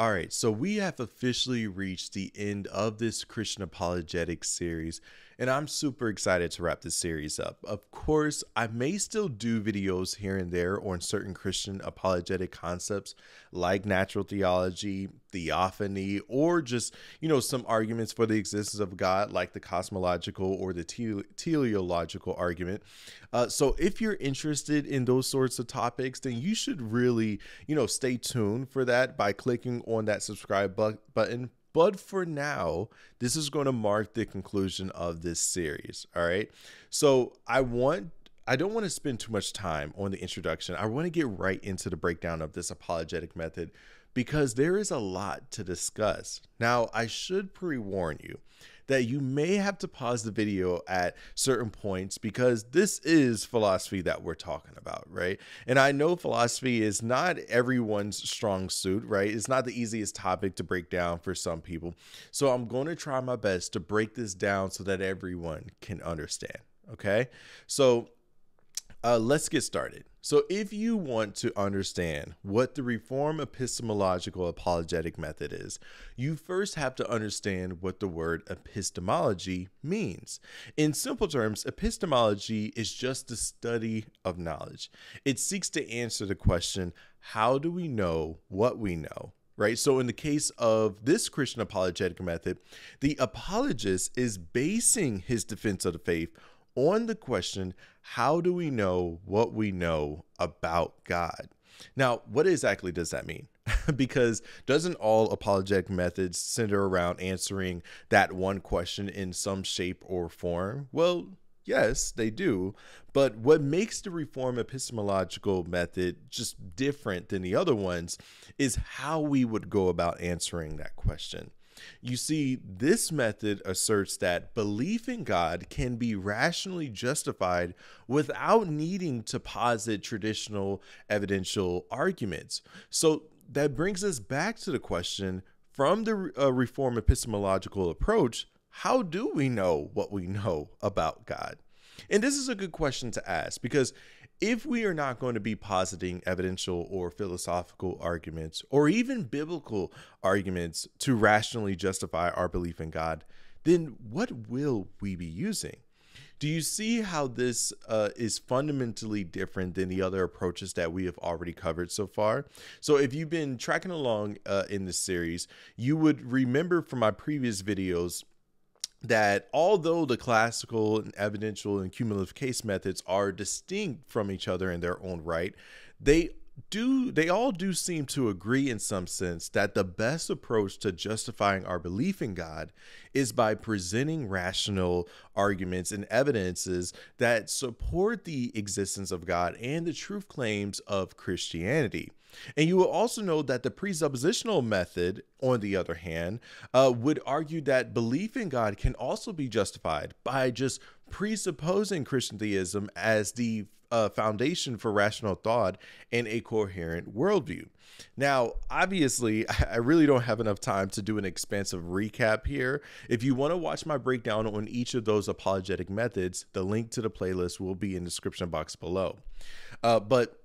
All right, so we have officially reached the end of this Christian apologetics series, and I'm super excited to wrap this series up. Of course, I may still do videos here and there on certain Christian apologetic concepts like natural theology, theophany, or just, some arguments for the existence of God, like the cosmological or the teleological argument. So if you're interested in those sorts of topics, then you should really, stay tuned for that by clicking on that subscribe button. But for now, this is going to mark the conclusion of this series. All right. So I don't want to spend too much time on the introduction. I want to get right into the breakdown of this apologetic method because there is a lot to discuss. Now, I should pre-warn you that you may have to pause the video at certain points because this is philosophy that we're talking about, right? And I know philosophy is not everyone's strong suit, right? It's not the easiest topic to break down for some people. So I'm going to try my best to break this down so that everyone can understand, okay? So let's get started. So if you want to understand what the Reformed epistemological apologetic method is, you first have to understand what the word epistemology means. In simple terms, epistemology is just the study of knowledge. It seeks to answer the question, how do we know what we know? Right. So in the case of this Christian apologetic method, the apologist is basing his defense of the faith on the question, how do we know what we know about God? Now, what exactly does that mean? Because doesn't all apologetic methods center around answering that one question in some shape or form? Well, yes, they do. But what makes the Reformed epistemological method just different than the other ones is how we would go about answering that question. You see, this method asserts that belief in God can be rationally justified without needing to posit traditional evidential arguments. So that brings us back to the question from the Reformed epistemological approach, how do we know what we know about God? And this is a good question to ask because if we are not going to be positing evidential or philosophical arguments or even biblical arguments to rationally justify our belief in God, then what will we be using? Do you see how this is fundamentally different than the other approaches that we have already covered so far? So if you've been tracking along in this series, you would remember from my previous videos that although the classical and evidential and cumulative case methods are distinct from each other in their own right, they all do seem to agree in some sense that the best approach to justifying our belief in God is by presenting rational arguments and evidences that support the existence of God and the truth claims of Christianity. And you will also know that the presuppositional method, on the other hand, would argue that belief in God can also be justified by just presupposing Christian theism as the foundation for rational thought and a coherent worldview. Now, obviously, I really don't have enough time to do an expansive recap here. If you want to watch my breakdown on each of those apologetic methods, the link to the playlist will be in the description box below. But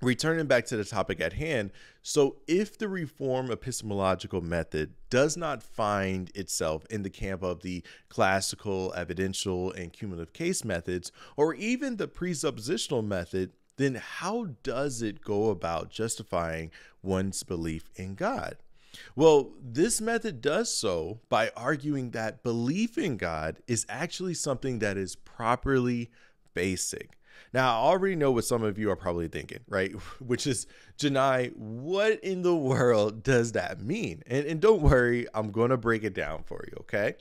returning back to the topic at hand, so if the Reformed epistemological method does not find itself in the camp of the classical, evidential, and cumulative case methods, or even the presuppositional method, then how does it go about justifying one's belief in God? Well, this method does so by arguing that belief in God is actually something that is properly basic. Now, I already know what some of you are probably thinking, right? Which is, Janai, what in the world does that mean? And don't worry, I'm going to break it down for you, okay?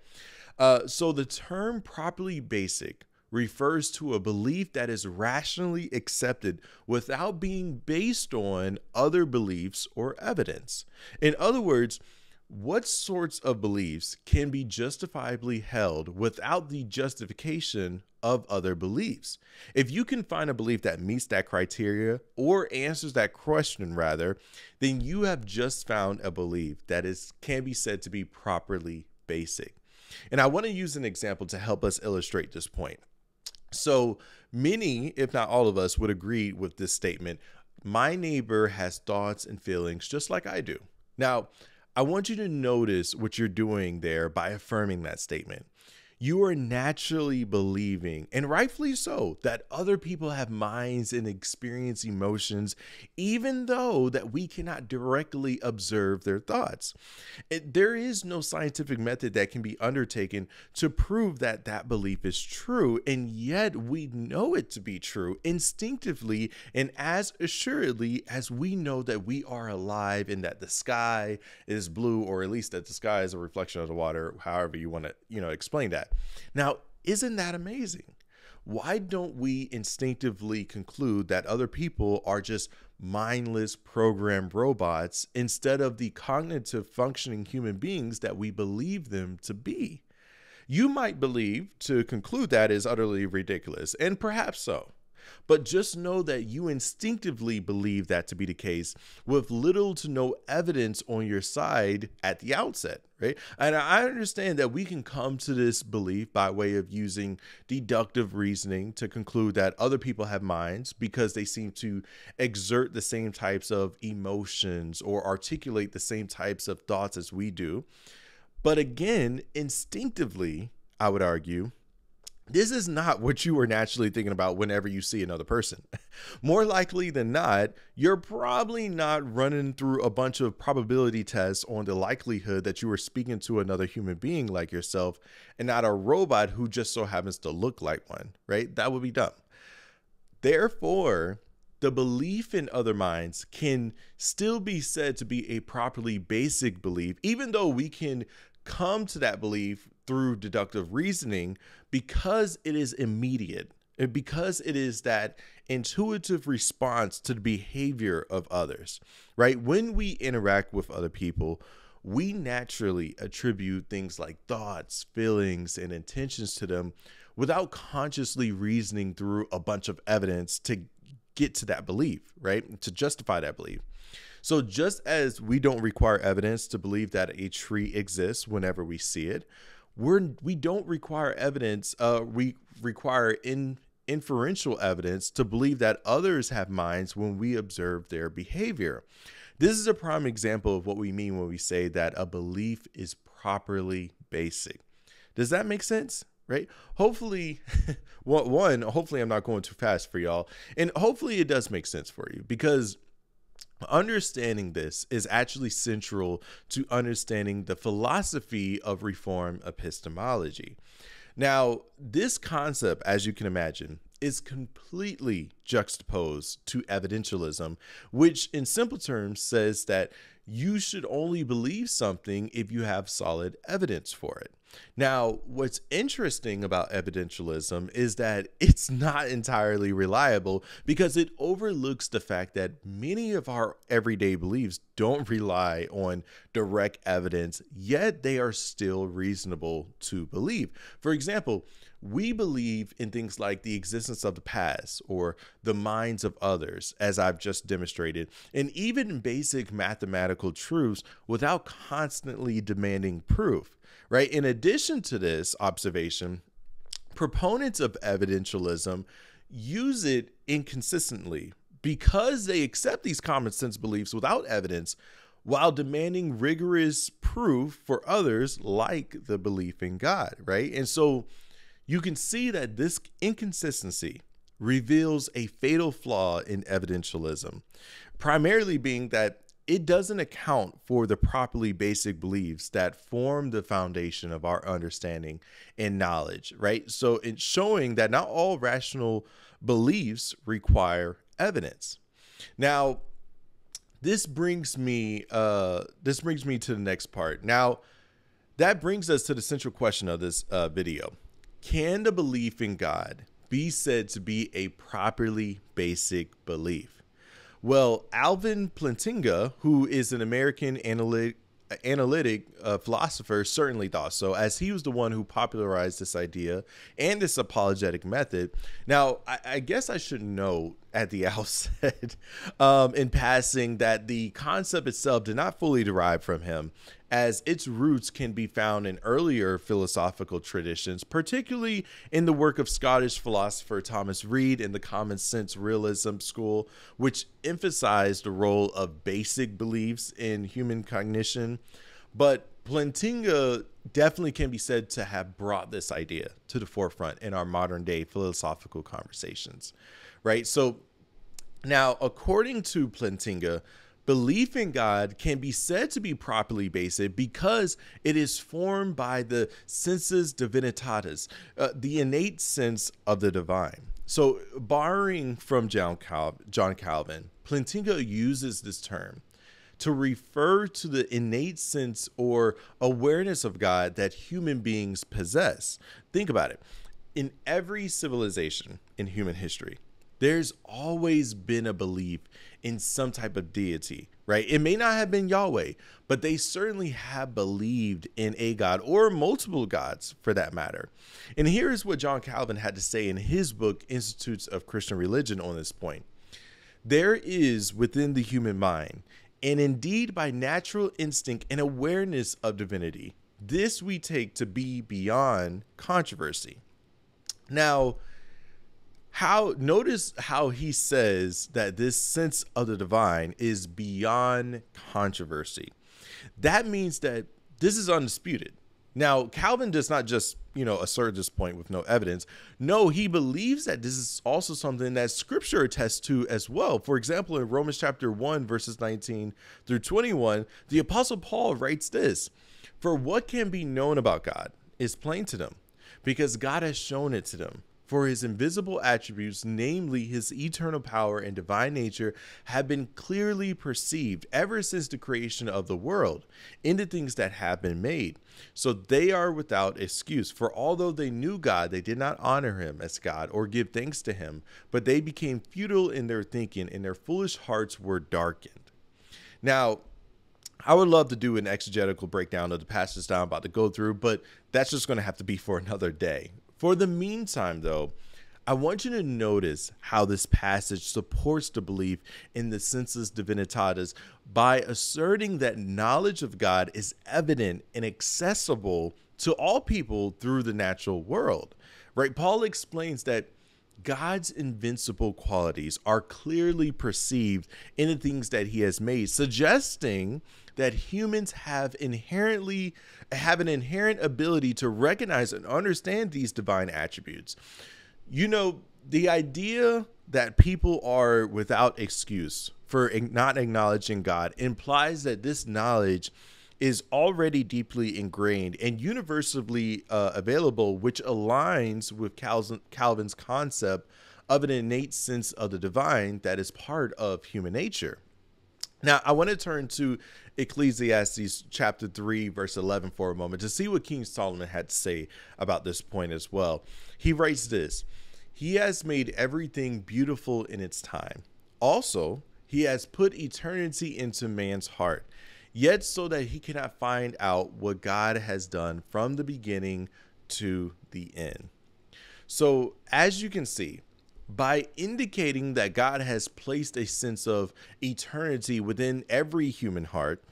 So the term properly basic refers to a belief that is rationally accepted without being based on other beliefs or evidence. In other words, what sorts of beliefs can be justifiably held without the justification of other beliefs? If you can find a belief that meets that criteria or answers that question rather, then you have just found a belief that can be said to be properly basic. And I want to use an example to help us illustrate this point. So many, if not all of us, would agree with this statement. My neighbor has thoughts and feelings just like I do. Now, I want you to notice what you're doing there by affirming that statement. You are naturally believing, and rightfully so, that other people have minds and experience emotions, even though that we cannot directly observe their thoughts. There is no scientific method that can be undertaken to prove that that belief is true, and yet we know it to be true instinctively and as assuredly as we know that we are alive and that the sky is blue, or at least that the sky is a reflection of the water, however you want to, explain that. Now, isn't that amazing? Why don't we instinctively conclude that other people are just mindless programmed robots instead of the cognitive functioning human beings that we believe them to be? You might believe to conclude that is utterly ridiculous, and perhaps so. But just know that you instinctively believe that to be the case with little to no evidence on your side at the outset, right? And I understand that we can come to this belief by way of using deductive reasoning to conclude that other people have minds because they seem to exert the same types of emotions or articulate the same types of thoughts as we do. But again, instinctively, I would argue, this is not what you are naturally thinking about whenever you see another person. More likely than not, you're probably not running through a bunch of probability tests on the likelihood that you are speaking to another human being like yourself and not a robot who just so happens to look like one, right? That would be dumb. Therefore, the belief in other minds can still be said to be a properly basic belief, even though we can come to that belief through deductive reasoning because it is immediate and because it is that intuitive response to the behavior of others, right? When we interact with other people, we naturally attribute things like thoughts, feelings, and intentions to them without consciously reasoning through a bunch of evidence to get to that belief, right? To justify that belief. So just as we don't require evidence to believe that a tree exists whenever we see it, we don't require evidence. We require inferential evidence to believe that others have minds when we observe their behavior. This is a prime example of what we mean when we say that a belief is properly basic. Does that make sense? Right? Hopefully, hopefully I'm not going too fast for y'all. And hopefully it does make sense for you, because understanding this is actually central to understanding the philosophy of Reformed epistemology. Now, this concept, as you can imagine, is completely juxtaposed to evidentialism, which in simple terms says that you should only believe something if you have solid evidence for it. Now, what's interesting about evidentialism is that it's not entirely reliable because it overlooks the fact that many of our everyday beliefs don't rely on direct evidence, yet they are still reasonable to believe. For example, we believe in things like the existence of the past or the minds of others, as I've just demonstrated, and even basic mathematical truths without constantly demanding proof, right? In addition to this observation, proponents of evidentialism use it inconsistently because they accept these common sense beliefs without evidence while demanding rigorous proof for others, like the belief in God, right? And so you can see that this inconsistency reveals a fatal flaw in evidentialism, primarily being that it doesn't account for the properly basic beliefs that form the foundation of our understanding and knowledge, right? So it's showing that not all rational beliefs require evidence. Now, this brings me to the next part. Now, that brings us to the central question of this video. Can the belief in God be said to be a properly basic belief? Well, Alvin Plantinga, who is an American analytic philosopher, certainly thought so, as he was the one who popularized this idea and this apologetic method. Now, I guess I should note at the outset in passing that the concept itself did not fully derive from him, as its roots can be found in earlier philosophical traditions, particularly in the work of Scottish philosopher Thomas Reid and the common sense realism school, which emphasized the role of basic beliefs in human cognition. But Plantinga definitely can be said to have brought this idea to the forefront in our modern day philosophical conversations, right? So now, according to Plantinga, belief in God can be said to be properly basic because it is formed by the sensus divinitatis, the innate sense of the divine. So, borrowing from John Calvin, Plantinga uses this term to refer to the innate sense or awareness of God that human beings possess. Think about it. In every civilization in human history, there's always been a belief in some type of deity, right? It may not have been Yahweh, but they certainly have believed in a God or multiple gods for that matter. And here's what John Calvin had to say in his book, Institutes of Christian Religion, on this point. There is within the human mind, and indeed by natural instinct and awareness of divinity, this we take to be beyond controversy. Now, notice how he says that this sense of the divine is beyond controversy. That means that this is undisputed. Now, Calvin does not just, assert this point with no evidence. No, he believes that this is also something that scripture attests to as well. For example, in Romans chapter 1, verses 19 through 21, the apostle Paul writes this: "For what can be known about God is plain to them, because God has shown it to them. For his invisible attributes, namely his eternal power and divine nature, have been clearly perceived ever since the creation of the world in the things that have been made. So they are without excuse. For although they knew God, they did not honor him as God or give thanks to him, but they became futile in their thinking, and their foolish hearts were darkened." Now, I would love to do an exegetical breakdown of the passage that I'm about to go through, but that's just going to have to be for another day. For the meantime, though, I want you to notice how this passage supports the belief in the sensus divinitatis by asserting that knowledge of God is evident and accessible to all people through the natural world, right? Paul explains that God's invincible qualities are clearly perceived in the things that he has made, suggesting that humans have an inherent ability to recognize and understand these divine attributes. The idea that people are without excuse for not acknowledging God implies that this knowledge is already deeply ingrained and universally available, which aligns with Calvin's concept of an innate sense of the divine that is part of human nature. Now, I want to turn to Ecclesiastes chapter 3, verse 11 for a moment to see what King Solomon had to say about this point as well. He writes this: "He has made everything beautiful in its time. Also, he has put eternity into man's heart, yet so that he cannot find out what God has done from the beginning to the end." So, as you can see, by indicating that God has placed a sense of eternity within every human heart,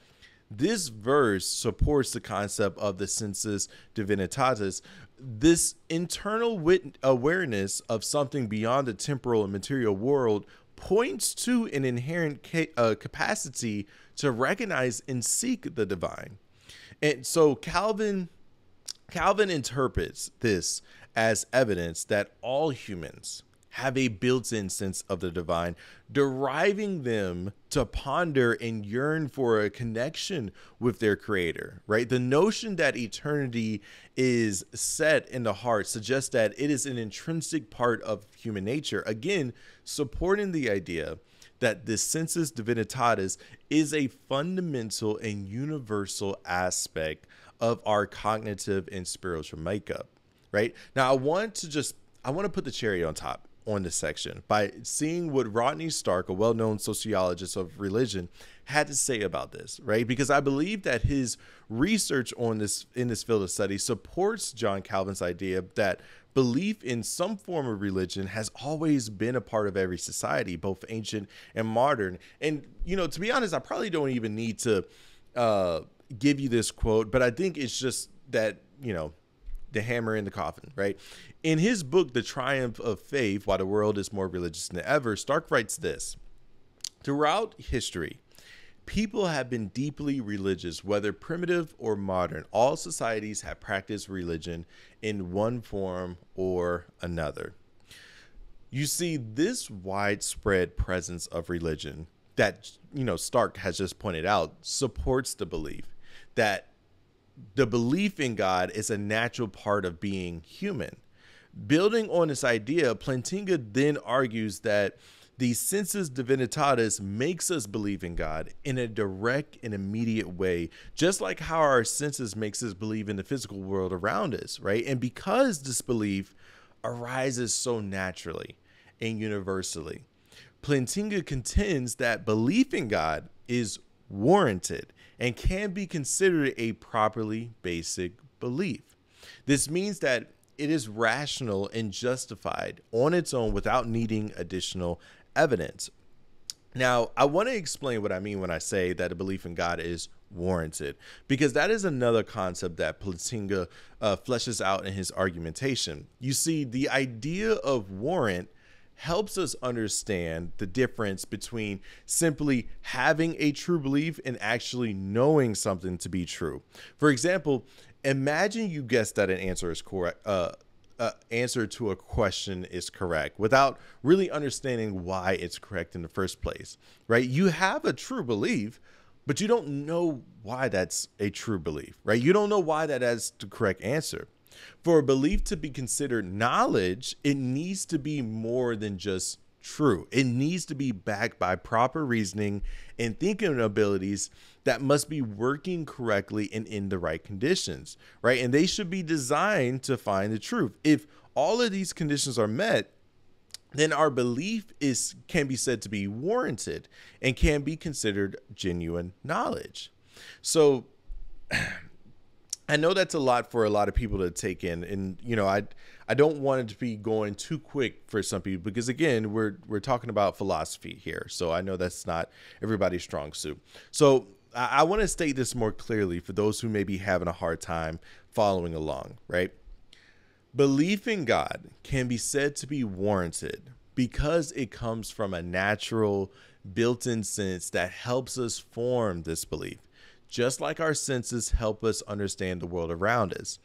this verse supports the concept of the sensus divinitatis, this internal awareness of something beyond the temporal and material world points to an inherent capacity to recognize and seek the divine. And so Calvin interprets this as evidence that all humans have a built-in sense of the divine, deriving them to ponder and yearn for a connection with their creator, right? The notion that eternity is set in the heart suggests that it is an intrinsic part of human nature, again, supporting the idea that the sensus divinitatis is a fundamental and universal aspect of our cognitive and spiritual makeup, right? Now, I want to put the cherry on top on this section by seeing what Rodney Stark, a well-known sociologist of religion, had to say about this, right? Because I believe that his research on this in this field of study supports John Calvin's idea that belief in some form of religion has always been a part of every society, both ancient and modern. And, to be honest, I probably don't even need to give you this quote, but I think it's just that, the hammer in the coffin, right? In his book, The Triumph of Faith, Why the World is More Religious Than Ever, Stark writes this: throughout history, people have been deeply religious, whether primitive or modern. All societies have practiced religion in one form or another. You see, this widespread presence of religion that, Stark has just pointed out supports the belief that the belief in God is a natural part of being human. Building on this idea, Plantinga then argues that the sensus divinitatis makes us believe in God in a direct and immediate way, just like how our senses makes us believe in the physical world around us, right? And because this belief arises so naturally and universally, Plantinga contends that belief in God is warranted and can be considered a properly basic belief. This means that it is rational and justified on its own without needing additional evidence. Now, I want to explain what I mean when I say that a belief in God is warranted, because that is another concept that Plantinga fleshes out in his argumentation. You see, the idea of warrant helps us understand the difference between simply having a true belief and actually knowing something to be true. For example, imagine you guess that an answer is correct. Answer to a question is correct without really understanding why it's correct in the first place, right? You have a true belief, but you don't know why that's a true belief, right? You don't know why that is the correct answer. For a belief to be considered knowledge, it needs to be more than just true. It needs to be backed by proper reasoning and thinking abilities that must be working correctly and in the right conditions, right? And they should be designed to find the truth. If all of these conditions are met, then our belief can be said to be warranted and can be considered genuine knowledge. So I know that's a lot for a lot of people to take in, and I don't want it to be going too quick for some people, because again, we're talking about philosophy here, so I know that's not everybody's strong suit. So I want to state this more clearly for those who may be having a hard time following along, right? Belief in God can be said to be warranted because it comes from a natural, built-in sense that helps us form this belief, just like our senses help us understand the world around us.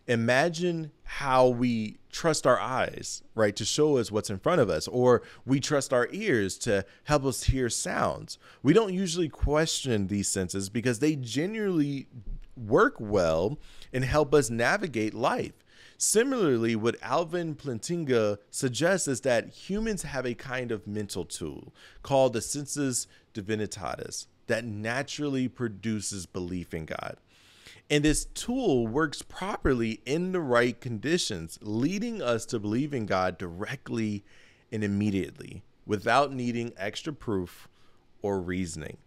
Imagine how we trust our eyes, right, to show us what's in front of us, or we trust our ears to help us hear sounds. We don't usually question these senses because they genuinely work well and help us navigate life. Similarly, what Alvin Plantinga suggests is that humans have a kind of mental tool called the sensus divinitatis that naturally produces belief in God. And this tool works properly in the right conditions, leading us to believe in God directly and immediately without needing extra proof or reasoning.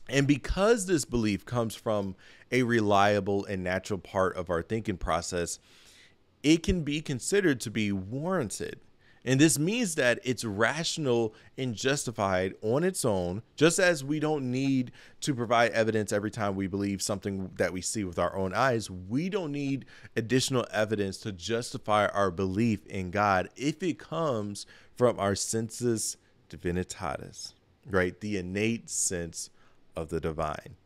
And because this belief comes from a reliable and natural part of our thinking process, it can be considered to be warranted. And this means that it's rational and justified on its own, just as we don't need to provide evidence every time we believe something that we see with our own eyes. We don't need additional evidence to justify our belief in God if it comes from our sensus divinitatis, right? The innate sense of the divine.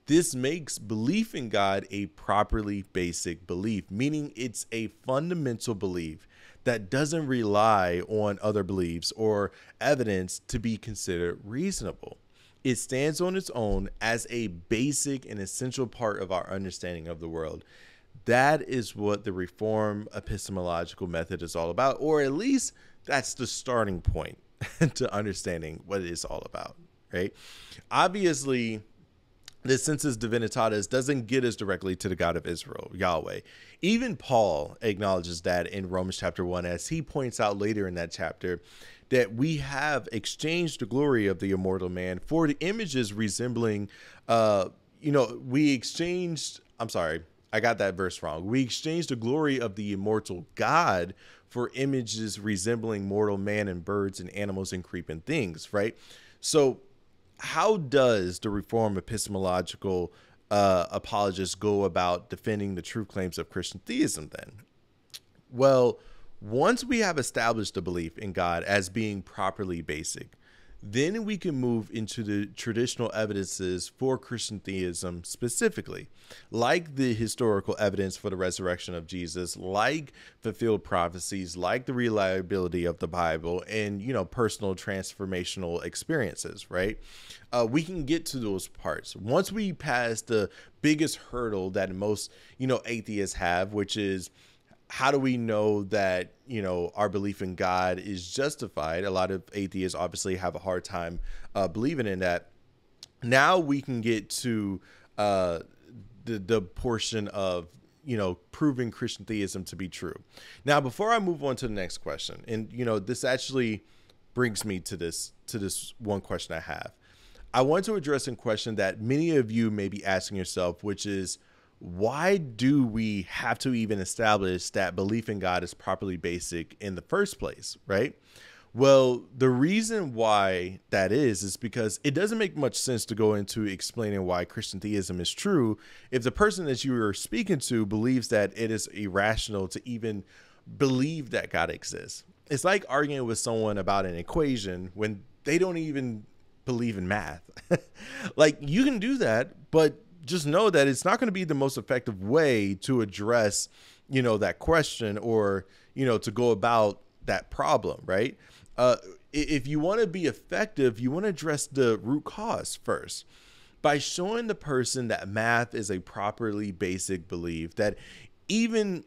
This makes belief in God a properly basic belief, meaning it's a fundamental belief that doesn't rely on other beliefs or evidence to be considered reasonable. It stands on its own as a basic and essential part of our understanding of the world. That is what the Reformed epistemological method is all about, or at least that's the starting point to understanding what it is all about, right? Obviously, the sensus divinitatis doesn't get us directly to the God of Israel, Yahweh. Even Paul acknowledges that in Romans chapter 1, as he points out later in that chapter, that we have exchanged the glory of the immortal man for the images resembling, we exchanged, I'm sorry, I got that verse wrong. We exchanged the glory of the immortal God for images resembling mortal man and birds and animals and creeping things, right? So how does the Reformed epistemological apologists go about defending the true claims of Christian theism then? Well, once we have established the belief in God as being properly basic, then we can move into the traditional evidences for Christian theism specifically, like the historical evidence for the resurrection of Jesus, like fulfilled prophecies, like the reliability of the Bible, and, personal transformational experiences, right? We can get to those parts. Once we pass the biggest hurdle that most, atheists have, which is, how do we know that, our belief in God is justified? A lot of atheists obviously have a hard time believing in that. Now we can get to the portion of, proving Christian theism to be true. Now, before I move on to the next question, and, this actually brings me to this one question I have. I want to address a question that many of you may be asking yourself, which is, why do we have to even establish that belief in God is properly basic in the first place, right? Well, the reason why that is because it doesn't make much sense to go into explaining why Christian theism is true if the person that you are speaking to believes that it is irrational to even believe that God exists. It's like arguing with someone about an equation when they don't even believe in math. Like, you can do that, but just know that it's not going to be the most effective way to address, that question or, to go about that problem, right? If you want to be effective, you want to address the root cause first by showing the person that math is a properly basic belief that even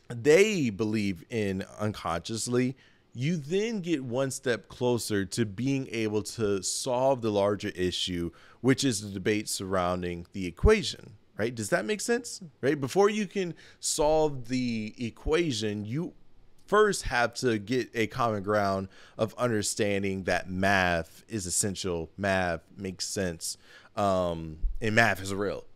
they believe in unconsciously. You then get one step closer to being able to solve the larger issue, which is the debate surrounding the equation, right? Does that make sense? Right? Before you can solve the equation, you first have to get a common ground of understanding that math is essential. Math makes sense. And math is real.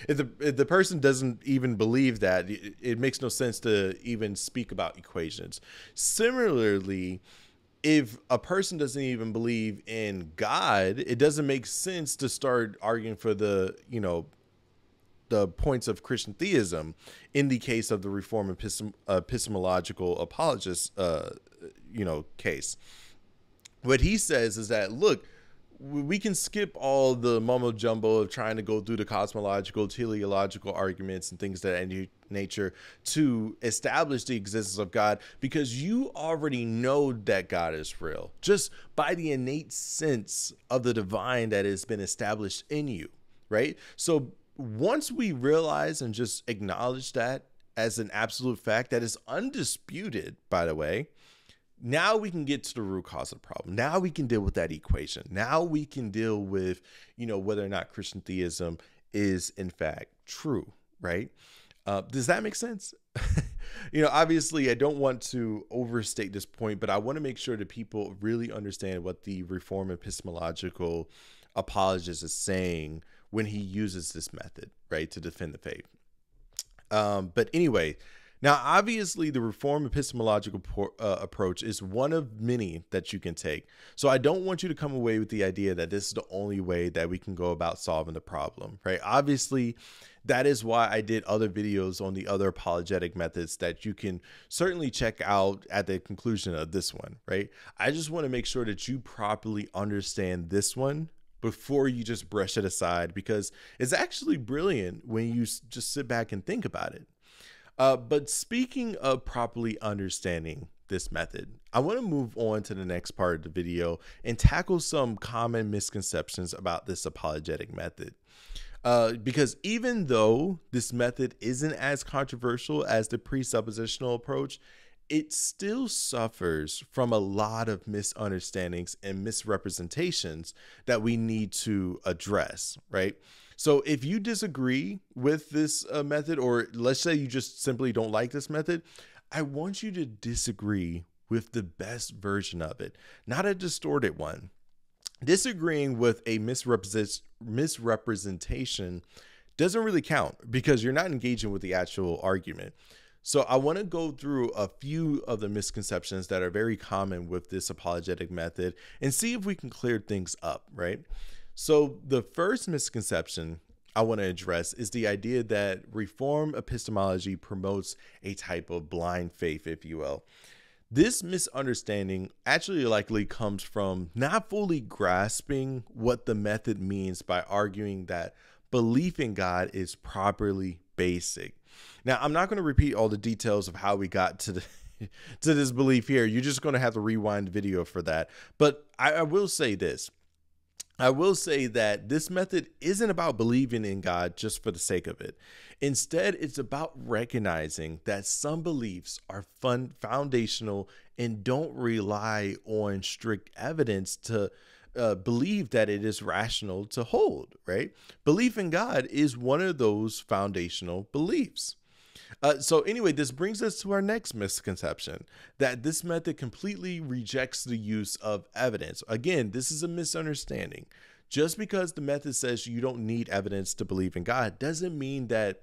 If the person doesn't even believe that, it makes no sense to even speak about equations. Similarly, if a person doesn't even believe in God, it doesn't make sense to start arguing for the points of Christian theism in the case of the Reformed epistemological apologists, case. What he says is that, look, we can skip all the mumbo jumbo of trying to go through the cosmological, teleological arguments and things of that nature to establish the existence of God, because you already know that God is real just by the innate sense of the divine that has been established in you, right? So once we realize and just acknowledge that as an absolute fact that is undisputed, by the way, now we can get to the root cause of the problem. Now we can deal with that equation. Now we can deal with, whether or not Christian theism is in fact true, right? Does that make sense? Obviously I don't want to overstate this point, but I want to make sure that people really understand what the Reformed epistemological apologist is saying when he uses this method, right, to defend the faith. But anyway, now, obviously, the Reformed epistemological approach is one of many that you can take. So I don't want you to come away with the idea that this is the only way that we can go about solving the problem, right? Obviously, that is why I did other videos on the other apologetic methods that you can certainly check out at the conclusion of this one, right? I just want to make sure that you properly understand this one before you just brush it aside, because it's actually brilliant when you just sit back and think about it. But speaking of properly understanding this method, I want to move on to the next part of the video and tackle some common misconceptions about this apologetic method. Because even though this method isn't as controversial as the presuppositional approach, it still suffers from a lot of misunderstandings and misrepresentations that we need to address, right? So if you disagree with this method, or let's say you just simply don't like this method, I want you to disagree with the best version of it, not a distorted one. Disagreeing with a misrepresentation doesn't really count because you're not engaging with the actual argument. So I want to go through a few of the misconceptions that are very common with this apologetic method and see if we can clear things up, right? So the first misconception I want to address is the idea that Reformed epistemology promotes a type of blind faith, if you will. This misunderstanding actually likely comes from not fully grasping what the method means by arguing that belief in God is properly basic. Now, I'm not going to repeat all the details of how we got to to this belief here. You're just going to have to rewind the video for that. But I will say this. I will say that this method isn't about believing in God just for the sake of it. Instead, it's about recognizing that some beliefs are foundational and don't rely on strict evidence to believe that it is rational to hold, right? Belief in God is one of those foundational beliefs. So anyway, this brings us to our next misconception, that this method completely rejects the use of evidence. Again, this is a misunderstanding. Just because the method says you don't need evidence to believe in God doesn't mean that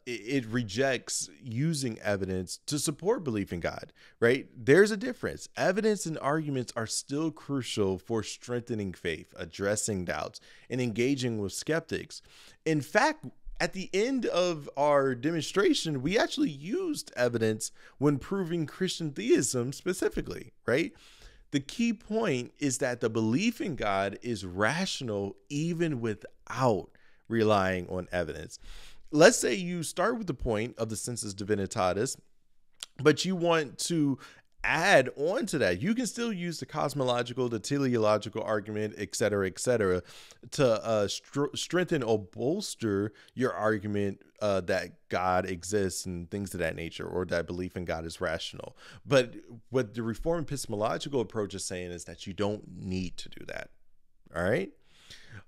it rejects using evidence to support belief in God, right? There's a difference. Evidence and arguments are still crucial for strengthening faith, addressing doubts, and engaging with skeptics. In fact, at the end of our demonstration, we actually used evidence when proving Christian theism specifically, right? The key point is that the belief in God is rational even without relying on evidence. Let's say you start with the point of the sensus divinitatis, but you want to add on to that. You can still use the cosmological, the teleological argument, et cetera, to strengthen or bolster your argument that God exists and things of that nature, or that belief in God is rational. But what the Reformed epistemological approach is saying is that you don't need to do that. All right.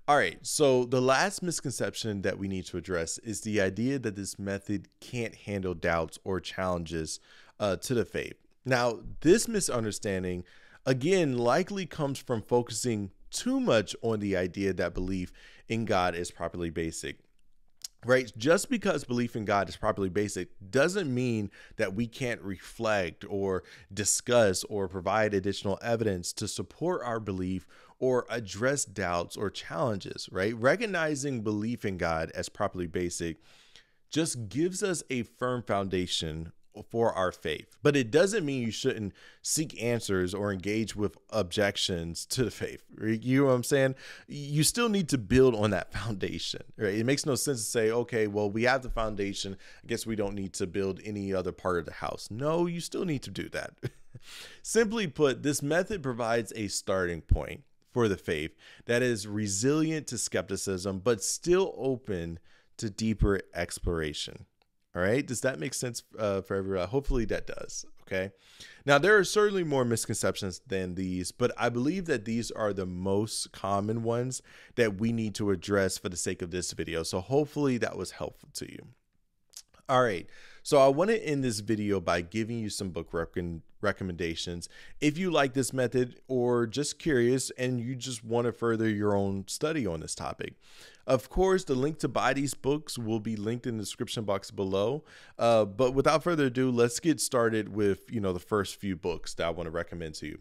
All right, so the last misconception that we need to address is the idea that this method can't handle doubts or challenges to the faith. Now, this misunderstanding, again, likely comes from focusing too much on the idea that belief in God is properly basic. Right? Just because belief in God is properly basic doesn't mean that we can't reflect or discuss or provide additional evidence to support our belief or address doubts or challenges, right? Recognizing belief in God as properly basic just gives us a firm foundation for our faith. But it doesn't mean you shouldn't seek answers or engage with objections to the faith. You know what I'm saying? You still need to build on that foundation, right? It makes no sense to say, okay, well, we have the foundation. I guess we don't need to build any other part of the house. No, you still need to do that. Simply put, this method provides a starting point for the faith that is resilient to skepticism, but still open to deeper exploration. All right. Does that make sense for everyone? Hopefully that does. Okay. Now, there are certainly more misconceptions than these, but I believe that these are the most common ones that we need to address for the sake of this video. So hopefully that was helpful to you. All right. So I want to end this video by giving you some book recommendations. If you like this method or just curious and you just want to further your own study on this topic. Of course, the link to buy these books will be linked in the description box below. But without further ado, let's get started with, the first few books that I want to recommend to you.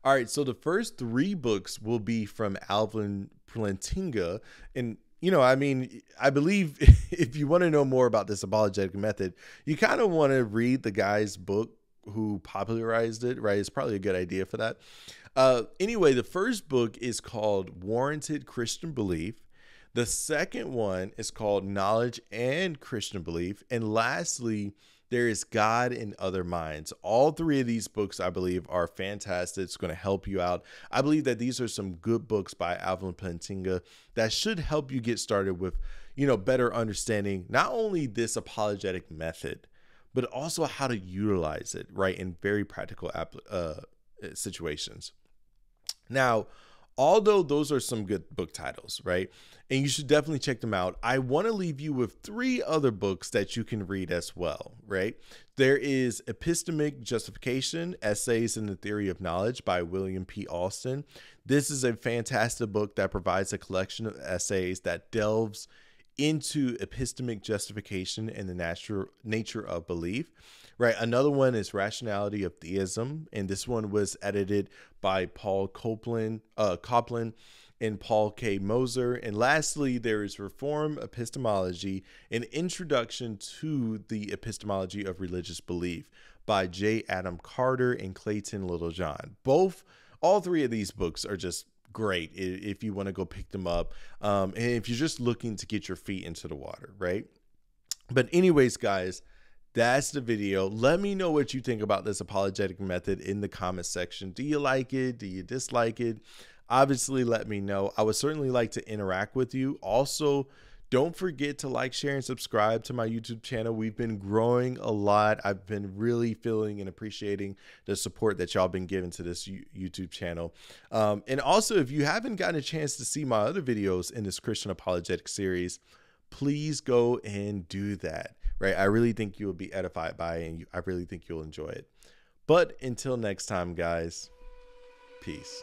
All right. So the first 3 books will be from Alvin Plantinga. And I believe if you want to know more about this apologetic method, you kind of want to read the guy's book who popularized it, right? It's probably a good idea for that. Anyway, the first book is called Warranted Christian Belief. The second one is called Knowledge and Christian Belief. And lastly, there is God in Other Minds. All 3 of these books, I believe, are fantastic. It's going to help you out. I believe that these are some good books by Alvin Plantinga that should help you get started with, better understanding not only this apologetic method, but also how to utilize it, right, in very practical situations. Now, although those are some good book titles, right? And you should definitely check them out. I want to leave you with 3 other books that you can read as well, right? There is Epistemic Justification, Essays in the Theory of Knowledge by William P. Alston. This is a fantastic book that provides a collection of essays that delves into epistemic justification and the nature of belief. Right. Another one is Rationality of Theism. And this one was edited by Paul Copland. and Paul K. Moser. And lastly, there is Reform Epistemology, an introduction to the epistemology of religious belief by J. Adam Carter and Clayton Littlejohn. All three of these books are just great if you want to go pick them up. And if you're just looking to get your feet into the water, right? But anyways, guys, that's the video. Let me know what you think about this apologetic method in the comment section. Do you like it? Do you dislike it? Obviously, let me know. I would certainly like to interact with you. Also, don't forget to like, share, and subscribe to my YouTube channel. We've been growing a lot. I've been really feeling and appreciating the support that y'all been giving to this YouTube channel. And also, if you haven't gotten a chance to see my other videos in this Christian apologetic series, please go and do that, right? I really think you will be edified by it, and I really think you'll enjoy it. But until next time, guys, peace.